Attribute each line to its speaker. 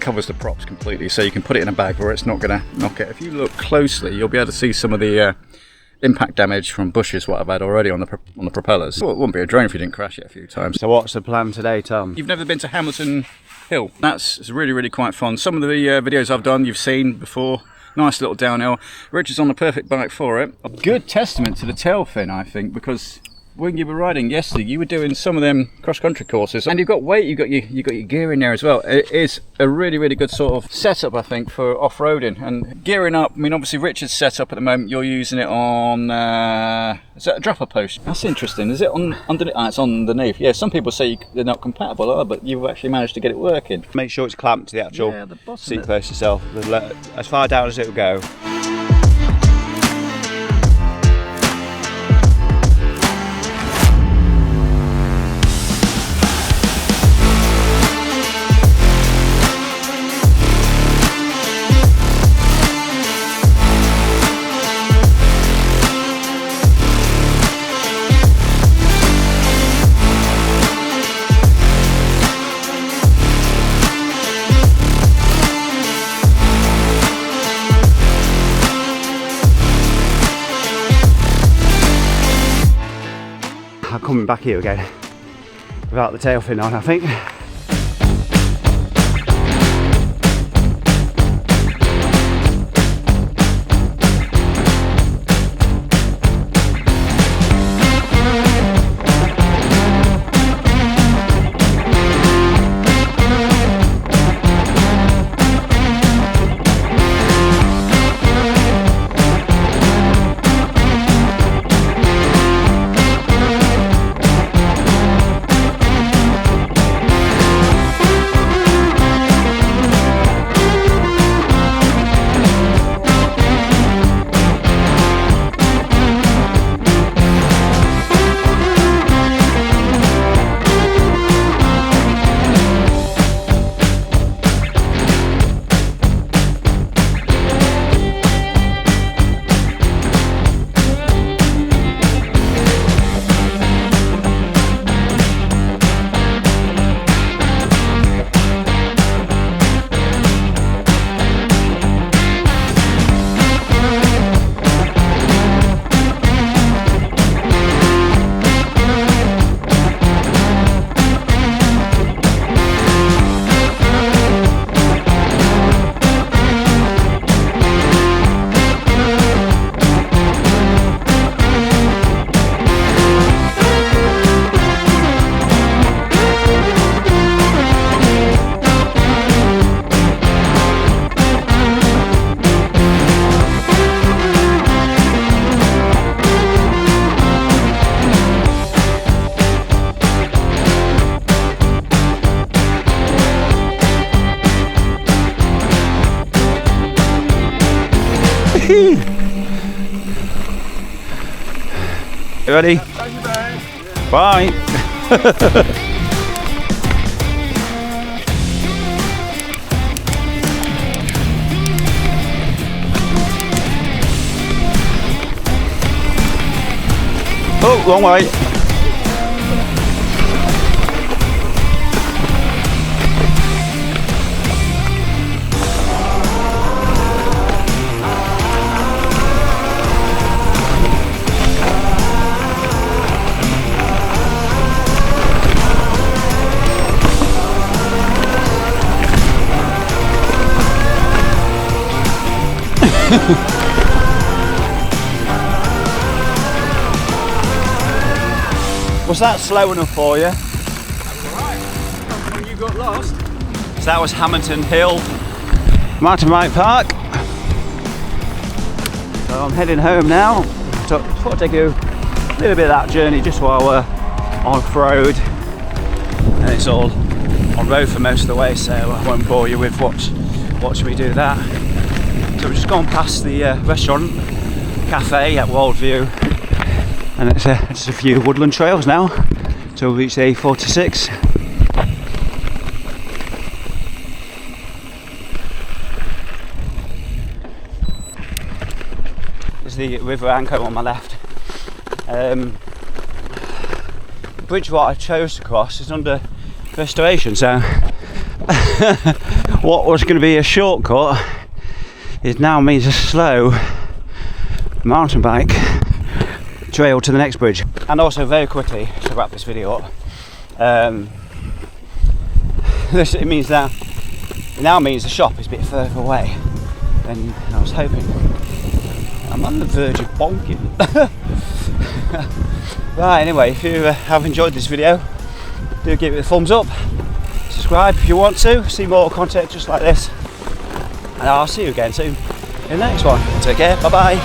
Speaker 1: covers the props completely, so you can put it in a bag where it's not going to knock it. If you look closely, you'll be able to see some of the impact damage from bushes what I've had already on the propellers. Well, it wouldn't be a drone if you didn't crash it a few times.
Speaker 2: So what's the plan today, Tom?
Speaker 1: You've never been to Hamilton Hill? It's really quite fun. Some of the videos I've done you've seen before. Nice little downhill. Rich is on the perfect bike for it. A good testament to the tail fin, I think, because when you were riding yesterday, you were doing some of them cross-country courses, and you've got weight, you got your gear in there as well. It is a really good sort of setup, I think, for off-roading and gearing up. I mean, obviously Richard's setup at the moment, you're using it on is that a dropper post? That's interesting. Is it on underneath? It's underneath. Yeah, some people say they're not compatible, but you've actually managed to get it working.
Speaker 2: Make sure it's clamped to the actual seat post itself, as far down as it will go. I'm coming back here again without the tail fin on, I think. You ready? Bye. Oh, wrong way. Was that slow enough for you?
Speaker 1: That's alright. When you got lost.
Speaker 2: So that was Hamilton Hill Mountain Bike Park. So I'm heading home now. So I thought I'd take you a little bit of that journey just while we're off-road. And it's all on road for most of the way, so I won't bore you with watch me do that. So we've just gone past the restaurant, cafe at Worldview, and it's a few woodland trails now till we reach the A46. There's the River Anchor on my left. The bridge what I chose to cross is under restoration, so what was going to be a shortcut it now means a slow mountain bike trail to the next bridge. And also, very quickly to wrap this video up, it now means the shop is a bit further away than I was hoping. I'm on the verge of bonking. Right, anyway, if you have enjoyed this video, do give it a thumbs up, subscribe if you want to see more content just like this, and I'll see you again soon in the next one. Take care, bye bye.